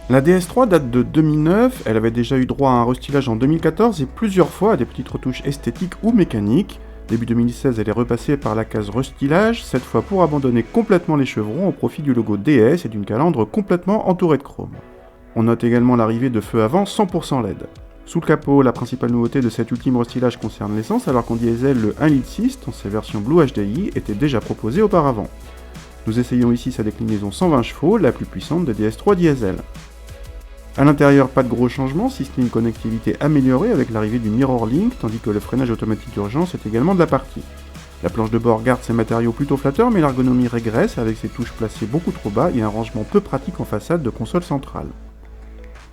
La DS3 date de 2009, elle avait déjà eu droit à un restylage en 2014 et plusieurs fois à des petites retouches esthétiques ou mécaniques. Début 2016, elle est repassée par la case restylage, cette fois pour abandonner complètement les chevrons au profit du logo DS et d'une calandre complètement entourée de chrome. On note également l'arrivée de feux avant 100% LED. Sous le capot, la principale nouveauté de cet ultime restylage concerne l'essence, alors qu'en diesel, le 1,6 litre dans ses versions Blue HDI était déjà proposé auparavant. Nous essayons ici sa déclinaison 120 chevaux, la plus puissante des DS3 diesel. A l'intérieur, pas de gros changements, si ce n'est une connectivité améliorée avec l'arrivée du Mirror Link, tandis que le freinage automatique d'urgence est également de la partie. La planche de bord garde ses matériaux plutôt flatteurs, mais l'ergonomie régresse avec ses touches placées beaucoup trop bas et un rangement peu pratique en façade de console centrale.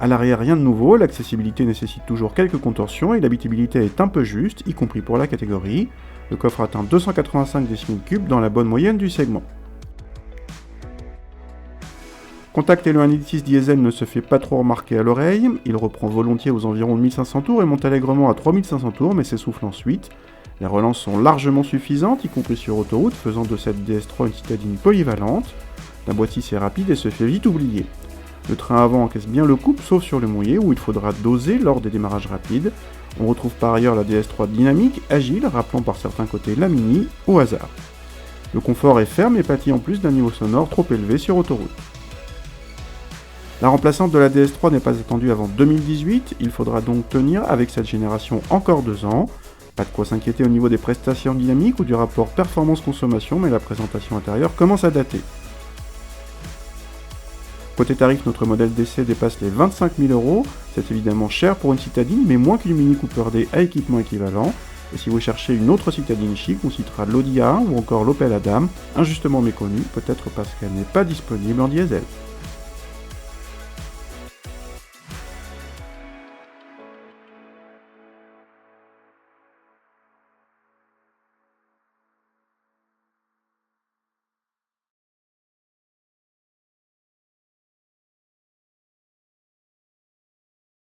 A l'arrière, rien de nouveau, l'accessibilité nécessite toujours quelques contorsions et l'habitabilité est un peu juste, y compris pour la catégorie. Le coffre atteint 285 décimètres-cubes dans la bonne moyenne du segment. Contacter le 1.6 diesel ne se fait pas trop remarquer à l'oreille, il reprend volontiers aux environs de 1500 tours et monte allègrement à 3500 tours mais s'essouffle ensuite. Les relances sont largement suffisantes, y compris sur autoroute, faisant de cette DS3 une citadine polyvalente. La boîtier est rapide et se fait vite oublier. Le train avant encaisse bien le couple, sauf sur le mouillé où il faudra doser lors des démarrages rapides. On retrouve par ailleurs la DS3 dynamique, agile, rappelant par certains côtés la Mini, au hasard. Le confort est ferme et pâtit en plus d'un niveau sonore trop élevé sur autoroute. La remplaçante de la DS3 n'est pas attendue avant 2018, il faudra donc tenir avec cette génération encore 2 ans. Pas de quoi s'inquiéter au niveau des prestations dynamiques ou du rapport performance-consommation, mais la présentation intérieure commence à dater. Côté tarif, notre modèle d'essai dépasse les 25 000 €, c'est évidemment cher pour une citadine, mais moins qu'une Mini Cooper D à équipement équivalent. Et si vous cherchez une autre citadine chic, on citera l'Audi A1 ou encore l'Opel Adam, injustement méconnue, peut-être parce qu'elle n'est pas disponible en diesel.